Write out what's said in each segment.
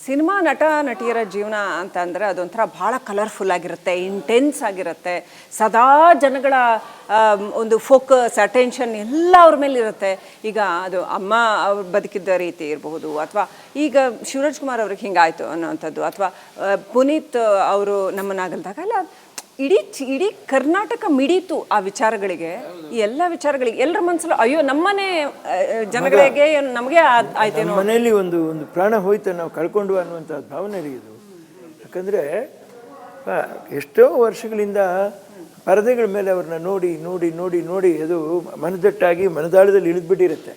Cinema ನಟ ನಟಿಯರ ಜೀವನ ಅಂತ ಅಂದರೆ ಅದೊಂಥರ ಭಾಳ ಕಲರ್ಫುಲ್ ಆಗಿರುತ್ತೆ, ಇಂಟೆನ್ಸ್ ಆಗಿರುತ್ತೆ, ಸದಾ ಜನಗಳ ಒಂದು ಫೋಕಸ್ ಅಟೆನ್ಷನ್ ಎಲ್ಲ ಅವ್ರ ಮೇಲೆ ಇರುತ್ತೆ. ಈಗ ಅದು ಅಮ್ಮ ಅವ್ರು ಬದುಕಿದ್ದ ರೀತಿ ಇರಬಹುದು, ಅಥವಾ ಈಗ ಶಿವರಾಜ್ ಕುಮಾರ್ ಅವ್ರಿಗೆ ಹಿಂಗಾಯಿತು ಅನ್ನೋವಂಥದ್ದು, ಅಥವಾ ಪುನೀತ್ ಅವರು ನಮ್ಮನ್ನಾಗಲ್ದಾಗ ಎಲ್ಲ ಇಡೀ ಕರ್ನಾಟಕ ಮಿಡೀತು ಆ ವಿಚಾರಗಳಿಗೆ, ಈ ಎಲ್ಲ ವಿಚಾರಗಳಿಗೆ ಎಲ್ಲರ ಮನಸ್ಸಲ್ಲಿ ಅಯ್ಯೋ ನಮ್ಮನೆ ಜನಗಳಿಗೆ ನಮಗೆ ಆಯ್ತೇನೋ, ಮನೆಯಲ್ಲಿ ಒಂದು ಪ್ರಾಣ ಹೋಯ್ತು ನಾವು ಕಳ್ಕೊಂಡು ಅನ್ನುವಂಥ ಭಾವನೆ ಇದು. ಯಾಕಂದರೆ ಎಷ್ಟೋ ವರ್ಷಗಳಿಂದ ಪರದೆಗಳ ಮೇಲೆ ಅವ್ರನ್ನ ನೋಡಿ ನೋಡಿ ನೋಡಿ ನೋಡಿ ಅದು ಮನದಟ್ಟಾಗಿ ಮನದಾಳದಲ್ಲಿ ಇಳಿದ್ಬಿಟ್ಟಿರುತ್ತೆ.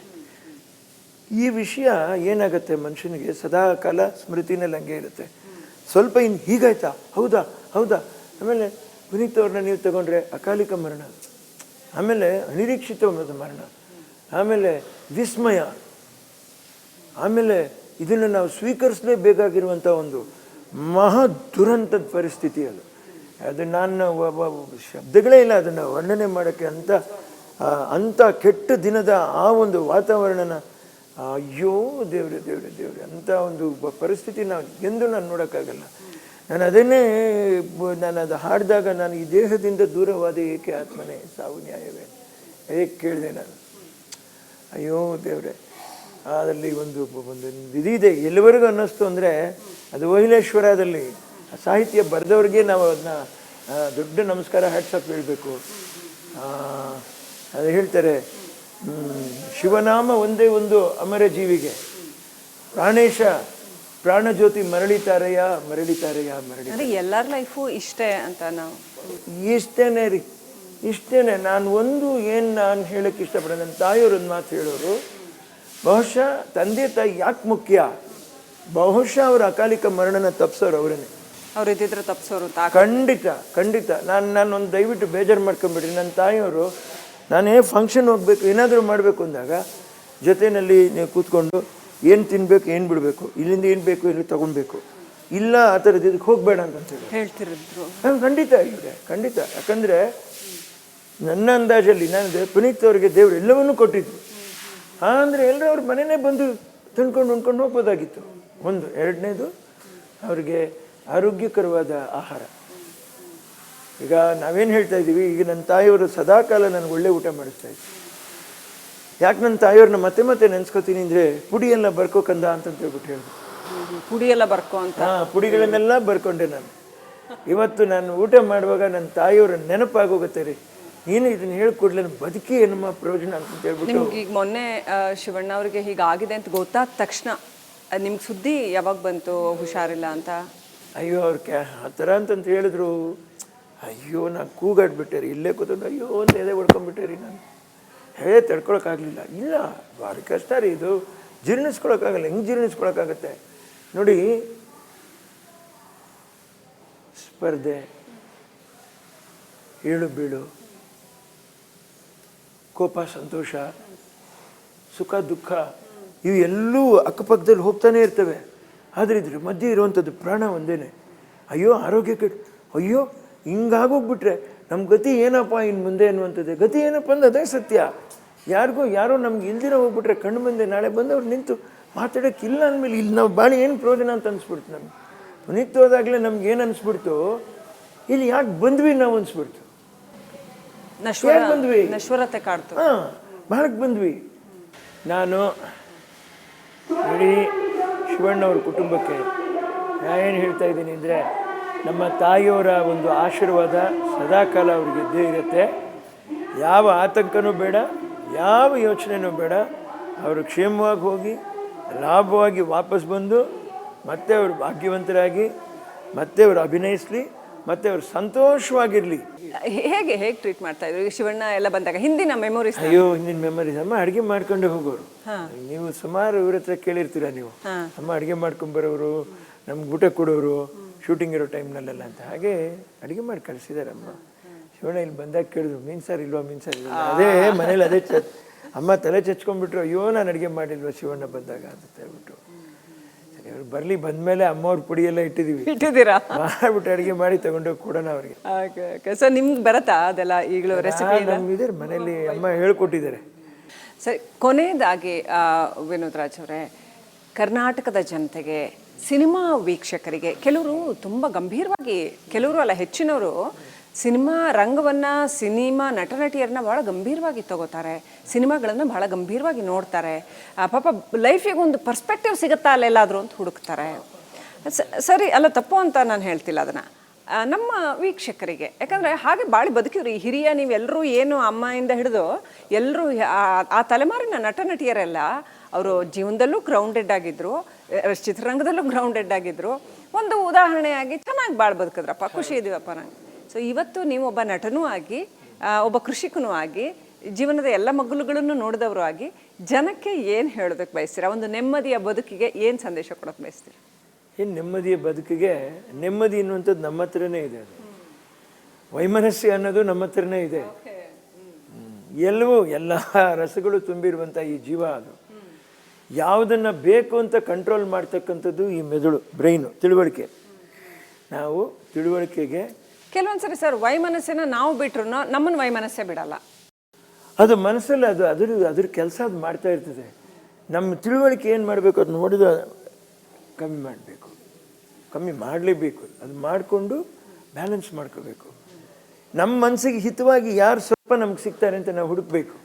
ಈ ವಿಷಯ ಏನಾಗುತ್ತೆ ಮನುಷ್ಯನಿಗೆ ಸದಾ ಕಾಲ ಸ್ಮೃತಿನಲ್ಲಿ ಹಂಗೆ ಇರುತ್ತೆ. ಸ್ವಲ್ಪ ಇನ್ನು ಹೀಗಾಯ್ತಾ, ಹೌದಾ ಹೌದಾ. ಆಮೇಲೆ ಪುನೀತ್ ಅವ್ರನ್ನ ನೀವು ತಗೊಂಡ್ರೆ ಅಕಾಲಿಕ ಮರಣ, ಆಮೇಲೆ ಅನಿರೀಕ್ಷಿತವಾದ ಮರಣ, ಆಮೇಲೆ ವಿಸ್ಮಯ, ಆಮೇಲೆ ಇದನ್ನು ನಾವು ಸ್ವೀಕರಿಸಲೇಬೇಕಾಗಿರುವಂಥ ಒಂದು ಮಹಾ ದುರಂತದ ಪರಿಸ್ಥಿತಿ ಅದು. ಅದು ನಾನು ಶಬ್ದಗಳೇ ಇಲ್ಲ ಅದನ್ನು ವರ್ಣನೆ ಮಾಡೋಕ್ಕೆ. ಅಂಥ ಕೆಟ್ಟ ದಿನದ ಆ ಒಂದು ವಾತಾವರಣನ ಅಯ್ಯೋ ದೇವ್ರೆ ದೇವ್ರೆ ದೇವ್ರೆ ಅಂಥ ಒಂದು ಪರಿಸ್ಥಿತಿ ನಾನು ನೋಡೋಕ್ಕಾಗಲ್ಲ. ನಾನು ಅದನ್ನೇ ಅದು ಹಾಡಿದಾಗ ನಾನು ಈ ದೇಹದಿಂದ ದೂರವಾದ ಏಕೆ ಆತ್ಮನೇ ಸಾವು ನ್ಯಾಯವೇ ಹೇಗೆ ಕೇಳಿದೆ ನಾನು. ಅಯ್ಯೋ ದೇವ್ರೆ, ಅದರಲ್ಲಿ ಒಂದು ಇದಿದೆ ಎಲ್ಲಿವರೆಗೂ ಅನ್ನಿಸ್ತು ಅಂದರೆ ಅದು ವಹಿಲೇಶ್ವರದಲ್ಲಿ ಸಾಹಿತ್ಯ ಬರೆದವ್ರಿಗೆ ನಾವು ಅದನ್ನ ದೊಡ್ಡ ನಮಸ್ಕಾರ ಹ್ಯಾಟ್ಸಪ್ ಹೇಳಬೇಕು. ಅದು ಹೇಳ್ತಾರೆ, ಶಿವನಾಮ ಒಂದೇ ಒಂದು ಅಮರ ಜೀವಿಗೆ, ಪ್ರಾಣೇಶ ಪ್ರಾಣಜ್ಯೋತಿ ಮರಳಿತಾರೆಯ ಮರಳಿತಾರೆಯ ಮರಳಿ. ಎಲ್ಲರ ಲೈಫು ಇಷ್ಟೇ ಅಂತ ನಾವು ಇಷ್ಟೇನೆ ರೀ, ಇಷ್ಟೇನೆ. ನಾನು ಹೇಳಕ್ಕೆ ಇಷ್ಟಪಡ, ನನ್ನ ತಾಯಿಯವ್ರು ಒಂದು ಮಾತು ಹೇಳೋರು, ಬಹುಶಃ ತಂದೆ ತಾಯಿ ಯಾಕೆ ಮುಖ್ಯ, ಬಹುಶಃ ಅವರು ಅಕಾಲಿಕ ಮರಣನ ತಪ್ಸೋರು ಅವರೇನೆ. ಅವ್ರು ಇದ್ದಿದ್ರೆ ತಪ್ಸೋರು. ಖಂಡಿತ ಖಂಡಿತ. ನಾನು ಒಂದು ದಯವಿಟ್ಟು ಬೇಜಾರು ಮಾಡ್ಕೊಂಬಿಡ್ರಿ. ನನ್ನ ತಾಯಿಯವರು ನಾನೇ ಫಂಕ್ಷನ್ ಹೋಗ್ಬೇಕು ಏನಾದರೂ ಮಾಡಬೇಕು ಅಂದಾಗ ಜೊತೆಯಲ್ಲಿ ನೀವು ಕೂತ್ಕೊಂಡು ಏನು ತಿನ್ಬೇಕು ಏನು ಬಿಡಬೇಕು, ಇಲ್ಲಿಂದ ಏನು ಬೇಕು ಇಲ್ಲಿ ತೊಗೊಳ್ಬೇಕು, ಇಲ್ಲ ಆ ಥರದ್ದು ಇದಕ್ಕೆ ಹೋಗಬೇಡ ಅಂತ ಹೇಳ್ತಿರಿದ್ರು. ಖಂಡಿತ ಇದೆ, ಖಂಡಿತ. ಯಾಕಂದರೆ ನನ್ನ ಅಂದಾಜಲ್ಲಿ ನಾನು ಪುನೀತ್ ಅವರಿಗೆ ದೇವರು ಎಲ್ಲವನ್ನೂ ಕೊಟ್ಟಿದ್ದು. ಅಂದರೆ ಎಲ್ಲರೂ ಅವ್ರ ಮನೆಯೇ ಬಂದು ತಿನ್ಕೊಂಡು ಉಣ್ಕೊಂಡು ಹೋಗ್ಬೋದಾಗಿತ್ತು. ಒಂದು. ಎರಡನೇದು, ಅವ್ರಿಗೆ ಆರೋಗ್ಯಕರವಾದ ಆಹಾರ. ಈಗ ನಾವೇನು ಹೇಳ್ತಾ ಇದ್ದೀವಿ, ಈಗ ನನ್ನ ತಾಯಿಯವರು ಸದಾಕಾಲ ನನಗೆ ಒಳ್ಳೆ ಊಟ ಮಾಡಿಸ್ತಾ ಇದ್ರು. ಯಾಕೆ ನನ್ನ ತಾಯಿಯವ್ರನ್ನ ಮತ್ತೆ ಮತ್ತೆ ನೆನ್ಸ್ಕೊತೀನಿ ಅಂದರೆ, ಪುಡಿಯೆಲ್ಲ ಬರ್ಕೋಕಂದ ಅಂತ ಹೇಳ್ಬಿಟ್ಟು ಹೇಳಿದ್ರು. ಪುಡಿಯೆಲ್ಲ ಬರ್ಕೊ ಅಂತ. ಪುಡಿಗಳನ್ನೆಲ್ಲ ಬರ್ಕೊಂಡೆ ನಾನು. ಇವತ್ತು ನಾನು ಊಟ ಮಾಡುವಾಗ ನನ್ನ ತಾಯಿಯವ್ರ ನೆನಪಾಗೋಗುತ್ತೆ ರೀ, ನೀನು ಇದನ್ನು ಹೇಳ್ಕೊಡ್ಲಿ ಬದುಕಿ ಏನಮ್ಮ ಪ್ರಯೋಜನ ಅಂತ ಹೇಳ್ಬಿಟ್ಟು. ನಿಮ್ಗೆ ಈಗ ಮೊನ್ನೆ ಶಿವಣ್ಣ ಅವ್ರಿಗೆ ಹೀಗಾಗಿದೆ ಅಂತ ಗೊತ್ತಾದ ತಕ್ಷಣ ನಿಮ್ಗೆ ಸುದ್ದಿ ಯಾವಾಗ ಬಂತು ಹುಷಾರಿಲ್ಲ ಅಂತ? ಅಯ್ಯೋ ಅವ್ರು ಆ ಥರ ಅಂತಂತ ಹೇಳಿದ್ರು. ಅಯ್ಯೋ ನಾನು ಕೂಗಾಡ್ಬಿಟ್ಟೆ ರೀ, ಇಲ್ಲೇ ಕೂತ್ಕೊಂಡು ಅಯ್ಯೋ ಅಂತ ಎದೆ ಹೊಡ್ಕೊಂಡ್ಬಿಟ್ಟೆ ರೀ. ನಾನು ತಡ್ಕೊಳಕ್ಕಾಗಲಿಲ್ಲ. ಇಲ್ಲ, ಭಾರಿ ಕಷ್ಟ ರೀ ಇದು, ಜೀರ್ಣಿಸ್ಕೊಳಕ್ಕಾಗಲ್ಲ. ಹೆಂಗೆ ಜೀರ್ಣಿಸ್ಕೊಳಕ್ಕಾಗತ್ತೆ ನೋಡಿ. ಸ್ಪರ್ಧೆ, ಏಳು ಬೀಳು, ಕೋಪ ಸಂತೋಷ, ಸುಖ ದುಃಖ, ಇವು ಎಲ್ಲೂ ಅಕ್ಕಪಕ್ಕದಲ್ಲಿ ಹೋಗ್ತಾನೆ ಇರ್ತವೆ. ಆದರೆ ಇದ್ರ ಮಧ್ಯೆ ಇರುವಂಥದ್ದು ಪ್ರಾಣ ಒಂದೇನೆ. ಅಯ್ಯೋ ಆರೋಗ್ಯ ಅಯ್ಯೋ ಹಿಂಗಾಗೋಗ್ಬಿಟ್ರೆ ನಮ್ಮ ಗತಿ ಏನಪ್ಪ ಇನ್ನು ಮುಂದೆ ಅನ್ನುವಂಥದ್ದೇ. ಗತಿ ಏನಪ್ಪ ಅಂದ್ರೆ ಅದೇ ಸತ್ಯ. ಯಾರೋ ನಮ್ಗೆ ಇಲ್ದಿರೋ ಹೋಗ್ಬಿಟ್ರೆ ಕಣ್ಣು ಮುಂದೆ ನಾಳೆ ಬಂದವ್ರು ನಿಂತು ಮಾತಾಡೋಕ್ಕಿಲ್ಲ ಅಂದಮೇಲೆ ಇಲ್ಲಿ ನಾವು ಬಾಳಿ ಏನು ಪ್ರಯೋಜನ ಅಂತ ಅನಿಸ್ಬಿಡ್ತು ನಮ್ಗೆ. ಪುನೀತ್ ಹೋದಾಗಲೇ ನಮ್ಗೆ ಏನು ಅನಿಸ್ಬಿಡ್ತು, ಇಲ್ಲಿ ಯಾಕೆ ಬಂದ್ವಿ ನಾವು ಅನಿಸ್ಬಿಡ್ತು. ಬಂದ್ವಿ ನಶ್ವರತೆ ಕಾಡ್ತು. ಭಾಳಕ್ಕೆ ಬಂದ್ವಿ. ನಾನು ಇಡೀ ಶಿವಣ್ಣವ್ರ ಕುಟುಂಬಕ್ಕೆ ನಾನೇನು ಹೇಳ್ತಾ ಇದ್ದೀನಿ ಅಂದರೆ, ನಮ್ಮ ತಾಯಿಯವರ ಒಂದು ಆಶೀರ್ವಾದ ಸದಾಕಾಲ ಅವ್ರಿಗೆ ಇದ್ದೇ ಇರುತ್ತೆ. ಯಾವ ಆತಂಕನೂ ಬೇಡ, ಯಾವ ಯೋಚನೆನೂ ಬೇಡ. ಅವರು ಕ್ಷೇಮವಾಗಿ ಹೋಗಿ ಲಾಭವಾಗಿ ವಾಪಸ್ ಬಂದು ಮತ್ತೆ ಅವರು ಭಾಗ್ಯವಂತರಾಗಿ ಮತ್ತೆ ಅವರು ಅಭಿನಯಿಸಲಿ, ಮತ್ತೆ ಅವರು ಸಂತೋಷವಾಗಿರಲಿ. ಹೇಗೆ ಟ್ರೀಟ್ ಮಾಡ್ತಾ ಇದ್ರು ಶಿವಣ್ಣ ಎಲ್ಲ ಬಂದಾಗ? ಹಿಂದಿನ ಮೆಮೊರೀಸ್? ಅಯ್ಯೋ ಹಿಂದಿನ ಮೆಮೊರೀಸ್. ಅಮ್ಮ ಅಡುಗೆ ಮಾಡ್ಕೊಂಡೇ ಹೋಗೋರು. ನೀವು ಸುಮಾರು ಇವ್ರ ಹತ್ರ ಕೇಳಿರ್ತೀರ ನೀವು. ಅಮ್ಮ ಅಡುಗೆ ಮಾಡ್ಕೊಂಬರೋರು, ನಮ್ಗೆ ಊಟ ಕೊಡೋರು ಶೂಟಿಂಗ್ ಇರೋ ಟೈಮ್ನಲ್ಲೆಲ್ಲ ಅಂತ. ಹಾಗೆ ಅಡುಗೆ ಮಾಡಿ ಕಳಿಸಿದಾರಮ್ಮ. ಶಿವಣ್ಣ ಇಲ್ಲಿ ಬಂದಾಗ ಕೇಳಿದ್ರು, ಮೀನು ಸಾರು ಇಲ್ವಾ, ಮೀನು ಸಾರು ಇಲ್ವಾ. ಅದೇ ಮನೇಲಿ ಅದೇ ಅಮ್ಮ ತಲೆ ಚಚ್ಕೊಂಡ್ಬಿಟ್ರು, ಅಯ್ಯೋ ನಾನು ಅಡುಗೆ ಮಾಡಿಲ್ವ ಶಿವಣ್ಣ ಬಂದಾಗ ಅಂತ ಹೇಳ್ಬಿಟ್ಟು. ಸರಿ ಅವ್ರು ಬರಲಿ, ಬಂದಮೇಲೆ ಅಮ್ಮವ್ರ ಪುಡಿ ಎಲ್ಲ ಇಟ್ಟಿದ್ದೀರಾ, ಮಾಡ್ಬಿಟ್ಟು ಅಡುಗೆ ಮಾಡಿ ತಗೊಂಡೋಗಿ ಕೊಡೋಣ ಅವ್ರಿಗೆ. ಸೊ ನಿಮ್ಗೆ ಬರತ್ತಾ ಅದೆಲ್ಲ ಈಗಲೂ ರೆಸಿಪಿ? ನಮ್ಗಿದೆ ಮನೇಲಿ, ಅಮ್ಮ ಹೇಳ್ಕೊಟ್ಟಿದ್ದಾರೆ. ಸರಿ, ಕೊನೆಯದಾಗಿ ವಿನೋದ್ ರಾಜ್ ಅವರೇ, ಕರ್ನಾಟಕದ ಜನತೆಗೆ ಸಿನಿಮಾ ವೀಕ್ಷಕರಿಗೆ ಕೆಲವರು ತುಂಬ ಗಂಭೀರವಾಗಿ, ಕೆಲವರು ಅಲ್ಲ ಹೆಚ್ಚಿನವರು ಸಿನಿಮಾ ರಂಗವನ್ನು, ಸಿನಿಮಾ ನಟ ನಟಿಯರನ್ನ ಭಾಳ ಗಂಭೀರವಾಗಿ ತಗೋತಾರೆ, ಸಿನಿಮಾಗಳನ್ನು ಭಾಳ ಗಂಭೀರವಾಗಿ ನೋಡ್ತಾರೆ. ಪಾಪ ಲೈಫಿಗೆ ಒಂದು ಪರ್ಸ್ಪೆಕ್ಟಿವ್ ಸಿಗುತ್ತಾ ಅಲ್ಲೆಲ್ಲಾದರೂ ಅಂತ ಹುಡುಕ್ತಾರೆ. ಸರಿ ಅಲ್ಲ, ತಪ್ಪು ಅಂತ ನಾನು ಹೇಳ್ತಿಲ್ಲ ಅದನ್ನು. ನಮ್ಮ ವೀಕ್ಷಕರಿಗೆ, ಯಾಕಂದರೆ ಹಾಗೆ ಬಾಳಿ ಬದುಕಿದ್ರು ಈ ಹಿರಿಯ ನೀವೆಲ್ಲರೂ ಏನು ಅಮ್ಮಯಿಂದ ಹಿಡಿದು ಎಲ್ಲರೂ ಆ ತಲೆಮಾರಿನ ನಟ ನಟಿಯರೆಲ್ಲ ಅವರು ಜೀವನದಲ್ಲೂ ಗ್ರೌಂಡೆಡ್ ಆಗಿದ್ದರು, ಚಿತ್ರರಂಗದಲ್ಲೂ ಗ್ರೌಂಡೆಡ್ ಆಗಿದ್ದರು. ಒಂದು ಉದಾಹರಣೆಯಾಗಿ ಚೆನ್ನಾಗಿ ಬಾಳಿ ಬದುಕಿದ್ರಪ್ಪ, ಖುಷಿ ಇದೀವಪ್ಪ ನಂಗೆ. ಸೊ ಇವತ್ತು ನೀವು ಒಬ್ಬ ನಟನೂ ಆಗಿ, ಒಬ್ಬ ಕೃಷಿಕನೂ ಆಗಿ, ಜೀವನದ ಎಲ್ಲ ಮಗ್ಗುಲುಗಳನ್ನು ನೋಡಿದವರು ಆಗಿ ಜನಕ್ಕೆ ಏನು ಹೇಳೋದಕ್ಕೆ ಬಯಸ್ತೀರಾ? ಒಂದು ನೆಮ್ಮದಿಯ ಬದುಕಿಗೆ ಏನು ಸಂದೇಶ ಕೊಡೋಕ್ಕೆ ಬಯಸ್ತೀರಾ? ಏನು ನೆಮ್ಮದಿಯ ಬದುಕಿಗೆ, ನೆಮ್ಮದಿ ಅನ್ನುವಂಥದ್ದು ನಮ್ಮ ಹತ್ರನೇ ಇದೆ. ಅದು ವೈಮನಸ್ಯ ಅನ್ನೋದು ನಮ್ಮ ಹತ್ರನೇ ಇದೆ. ಎಲ್ಲವೂ ಎಲ್ಲ ರಸಗಳು ತುಂಬಿರುವಂಥ ಈ ಜೀವ, ಅದು ಯಾವುದನ್ನು ಬೇಕು ಅಂತ ಕಂಟ್ರೋಲ್ ಮಾಡ್ತಕ್ಕಂಥದ್ದು ಈ ಮೆದುಳು, ಬ್ರೈನು, ತಿಳುವಳಿಕೆ. ನಾವು ತಿಳುವಳಿಕೆಗೆ ಕೆಲವೊಂದ್ಸರಿ ಸರ್ ವೈಮನಸ್ಸನ್ನ ನಾವು ಬಿಟ್ರು ನಮ್ಮನ್ನು ವೈಮನಸ್ಸೇ ಬಿಡಲ್ಲ. ಅದು ಮನಸ್ಸಲ್ಲಿ ಅದ್ರ ಕೆಲಸ ಅದು ಮಾಡ್ತಾ ಇರ್ತದೆ. ನಮ್ಮ ತಿಳುವಳಿಕೆ ಏನು ಮಾಡಬೇಕು, ಅದು ನೋಡಿದ ಕಮ್ಮಿ ಮಾಡಬೇಕು, ಕಮ್ಮಿ ಮಾಡಲೇಬೇಕು. ಅದು ಮಾಡಿಕೊಂಡು ಬ್ಯಾಲೆನ್ಸ್ ಮಾಡ್ಕೋಬೇಕು. ನಮ್ಮ ಮನಸ್ಸಿಗೆ ಹಿತವಾಗಿ ಯಾರು ಸ್ವಲ್ಪ ನಮ್ಗೆ ಸಿಗ್ತಾರೆ ಅಂತ ನಾವು ಹುಡುಕಬೇಕು.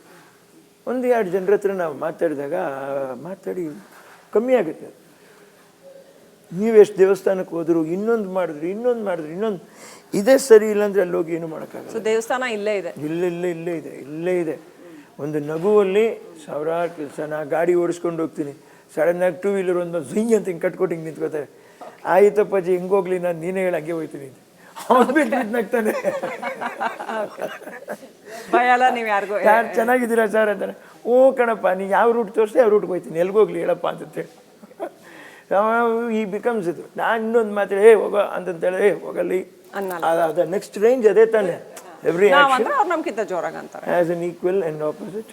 1-2 ಜನರ ಹತ್ರ ನಾವು ಮಾತಾಡಿ ಕಮ್ಮಿ ಆಗುತ್ತೆ. ನೀವೆಷ್ಟು ದೇವಸ್ಥಾನಕ್ಕೆ ಹೋದ್ರು, ಇನ್ನೊಂದು ಮಾಡಿದ್ರು, ಇದೇ ಸರಿ ಇಲ್ಲ ಅಂದರೆ ಅಲ್ಲಿ ಹೋಗಿ ಏನು ಮಾಡೋಕ್ಕಾಗಲ್ಲ. ಸೊ ದೇವಸ್ಥಾನ ಇಲ್ಲೇ ಇದೆ, ಇಲ್ಲೇ ಇದೆ. ಒಂದು ನಗುವಲ್ಲಿ ಸಾವಿರಾರು ಕೆಲಸ. ನಾ ಗಾಡಿ ಓಡಿಸ್ಕೊಂಡು ಹೋಗ್ತೀನಿ, ಸಡನ್ನಾಗಿ 2 ವೀಲರ್ ಒಂದು ಝುಂಗ್ ಅಂತ ಹಿಂಗೆ ಕಟ್ಕೊಟ್ಟು ಹಿಂಗೆ ನಿಂತ್ಕೋತಾರೆ. ಆಯ್ತಪ್ಪಾಜಿ ಹಿಂಗೆ ಹೋಗ್ಲಿ, ನಾನು ನೀನೇ ಹೇಳಿ ಹಂಗೆ ಹೋಗ್ತೀನಿ. ಅವ್ನು ಬಿಟ್ಟು ನಗ್ತಾನೆ, ಭಯ ಅಲ್ಲ ನೀವು ಯಾರಿಗೂ. ಯಾರು ಚೆನ್ನಾಗಿದ್ದೀರಾ ಸರ್ ಅಂತಾನೆ. ಓ ಕಣಪ್ಪ, ನೀ ಯಾವ ರೂಟ್ ತೋರಿಸ್ತೆ ಆ ರೂಟ್ಗೆ ಹೋಗ್ತೀನಿ, ಎಲ್ಗೋಗ್ಲಿ ಹೇಳಪ್ಪ ಅಂತೇಳಿ. ಈ ಬಿಕಮ್ಸ್ ಇದು. ನಾನು ಇನ್ನೊಂದು ಮಾತಾಡಿ ಹೋಗೋ ಅಂತಂತೇಳಿ ಹೋಗಲ್ಲಿ ಅದ ನೆಕ್ಸ್ಟ್ ರೇಂಜ್ ಅದೇ ತಾನೆ. ಎವ್ರಿ ಆಕ್ಷನ್ ನಮ್ಗಿಂತ ಜೋರಾಗಿ ಅಂತಾರೆ as an equal and opposite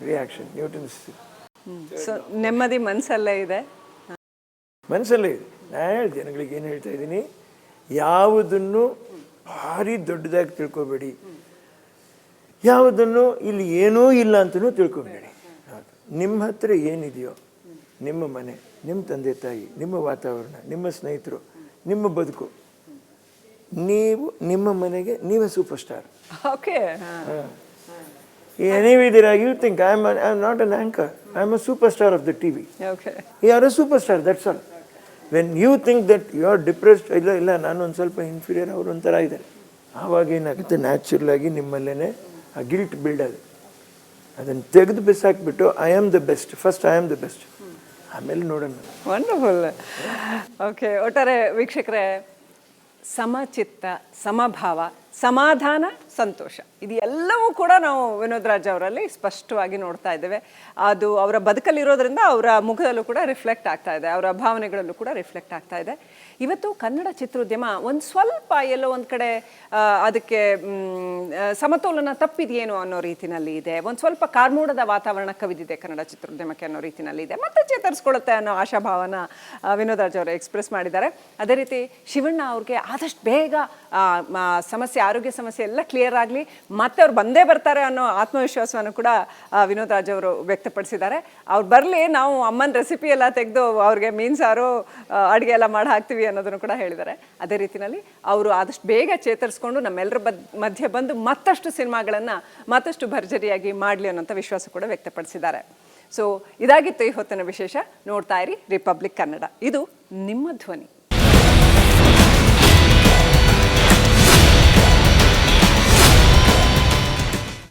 reaction. Newton's. So ನೆಮ್ಮದಿ ಮನಸ್ಸಲ್ಲೇ ಇದೆ. ನಾನು ಜನಗಳಿಗೆ ಏನು ಹೇಳ್ತಾ ಇದ್ದೀನಿ, ಯಾವುದನ್ನು ಭಾರಿ ದೊಡ್ಡದಾಗಿ ತಿಳ್ಕೊಬೇಡಿ, ಯಾವುದನ್ನು ಇಲ್ಲಿ ಏನೂ ಇಲ್ಲ ಅಂತಲೂ ತಿಳ್ಕೊಬೇಡಿ. ನಿಮ್ಮ ಹತ್ರ ಏನಿದೆಯೋ, ನಿಮ್ಮ ಮನೆ, ನಿಮ್ಮ ತಂದೆ ತಾಯಿ, ನಿಮ್ಮ ವಾತಾವರಣ, ನಿಮ್ಮ ಸ್ನೇಹಿತರು, ನಿಮ್ಮ ಬದುಕು, ನೀವು ನಿಮ್ಮ ಮನೆಗೆ ನೀವೇ ಸೂಪರ್ ಸ್ಟಾರ್. ಓಕೆ, ನೀವಿದ್ದೀರಾ, you think I am not an anchor, I am a super star of the TV. You are a super star, that's all. When you think that you are depressed, ಇಲ್ಲ ನಾನು ಒಂದು ಸ್ವಲ್ಪ inferior, ಅವರು ಒಂಥರ ಇದ್ದಾರೆ, ಆವಾಗ ಏನಾಗುತ್ತೆ, ನ್ಯಾಚುರಲ್ ಆಗಿ ನಿಮ್ಮಲ್ಲೇ ಆ ಗಿಲ್ಟ್ ಬಿಲ್ಡ್ ಆಗುತ್ತೆ. ಅದನ್ನು ತೆಗೆದು ಬಿಸಾಕ್ಬಿಟ್ಟು I am the best, first I am the best, ಆಮೇಲೆ ನೋಡೋಣ. ವಂಡರ್ಫುಲ್. ಓಕೆ, ಒಟ್ಟಾರೆ ವೀಕ್ಷಕರೇ, ಸಮಚಿತ್ತ, ಸಮಭಾವ, ಸಮಾಧಾನ, ಸಂತೋಷ, ಇದು ಎಲ್ಲವೂ ಕೂಡ ನಾವು ವಿನೋದ್ ರಾಜ್ ಅವರಲ್ಲಿ ಸ್ಪಷ್ಟವಾಗಿ ನೋಡ್ತಾ ಇದ್ದೇವೆ. ಅದು ಅವರ ಬದುಕಲ್ಲಿರೋದ್ರಿಂದ ಅವರ ಮುಖದಲ್ಲೂ ಕೂಡ ರಿಫ್ಲೆಕ್ಟ್ ಆಗ್ತಾ ಇದೆ, ಅವರ ಭಾವನೆಗಳಲ್ಲೂ ಕೂಡ ರಿಫ್ಲೆಕ್ಟ್ ಆಗ್ತಾ ಇದೆ. ಇವತ್ತು ಕನ್ನಡ ಚಿತ್ರೋದ್ಯಮ ಒಂದು ಸ್ವಲ್ಪ ಎಲ್ಲೋ ಒಂದು ಕಡೆ ಅದಕ್ಕೆ ಸಮತೋಲನ ತಪ್ಪಿದೆಯೇನೋ ಅನ್ನೋ ರೀತಿನಲ್ಲಿ ಇದೆ. ಒಂದು ಸ್ವಲ್ಪ ಕಾರ್ಮೋಡದ ವಾತಾವರಣ ಕವಿದಿದೆ ಕನ್ನಡ ಚಿತ್ರೋದ್ಯಮಕ್ಕೆ ಅನ್ನೋ ರೀತಿನಲ್ಲಿ ಇದೆ. ಮತ್ತೆ ಚೇತರಿಸ್ಕೊಳ್ಳುತ್ತೆ ಅನ್ನೋ ಆಶಾಭಾವನ ವಿನೋದ್ ರಾಜ್ ಅವರು ಎಕ್ಸ್ಪ್ರೆಸ್ ಮಾಡಿದ್ದಾರೆ. ಅದೇ ರೀತಿ ಶಿವಣ್ಣ ಅವ್ರಿಗೆ ಆದಷ್ಟು ಬೇಗ ಸಮಸ್ಯೆ, ಆರೋಗ್ಯ ಸಮಸ್ಯೆ ಎಲ್ಲ ಕ್ಲಿಯರ್ ಆಗಲಿ, ಮತ್ತೆ ಅವ್ರು ಬಂದೇ ಬರ್ತಾರೆ ಅನ್ನೋ ಆತ್ಮವಿಶ್ವಾಸವನ್ನು ಕೂಡ ವಿನೋದ್ ರಾಜ್ ಅವರು ವ್ಯಕ್ತಪಡಿಸಿದ್ದಾರೆ. ಅವ್ರು ಬರಲಿ, ನಾವು ಅಮ್ಮನ ರೆಸಿಪಿ ಎಲ್ಲ ತೆಗೆದು ಅವ್ರಿಗೆ ಮೀನು ಸಾರು, ಅಡುಗೆ ಎಲ್ಲ ಮಾಡಿ ಹಾಕ್ತೀವಿ ಅನ್ನೋದನ್ನು ಕೂಡ ಹೇಳಿದ್ದಾರೆ. ಅದೇ ರೀತಿಯಲ್ಲಿ ಅವರು ಆದಷ್ಟು ಬೇಗ ಚೇತರಿಸ್ಕೊಂಡು ನಮ್ಮೆಲ್ಲರ ಮಧ್ಯೆ ಬಂದು ಮತ್ತಷ್ಟು ಸಿನಿಮಾಗಳನ್ನು ಮತ್ತಷ್ಟು ಭರ್ಜರಿಯಾಗಿ ಮಾಡಲಿ ಅನ್ನೋಂಥ ವಿಶ್ವಾಸ ಕೂಡ ವ್ಯಕ್ತಪಡಿಸಿದ್ದಾರೆ. ಸೊ ಇದಾಗಿತ್ತು ಈ ಹೊತ್ತಿನ ವಿಶೇಷ. ನೋಡ್ತಾ ಇರಿ ರಿಪಬ್ಲಿಕ್ ಕನ್ನಡ, ಇದು ನಿಮ್ಮ ಧ್ವನಿ.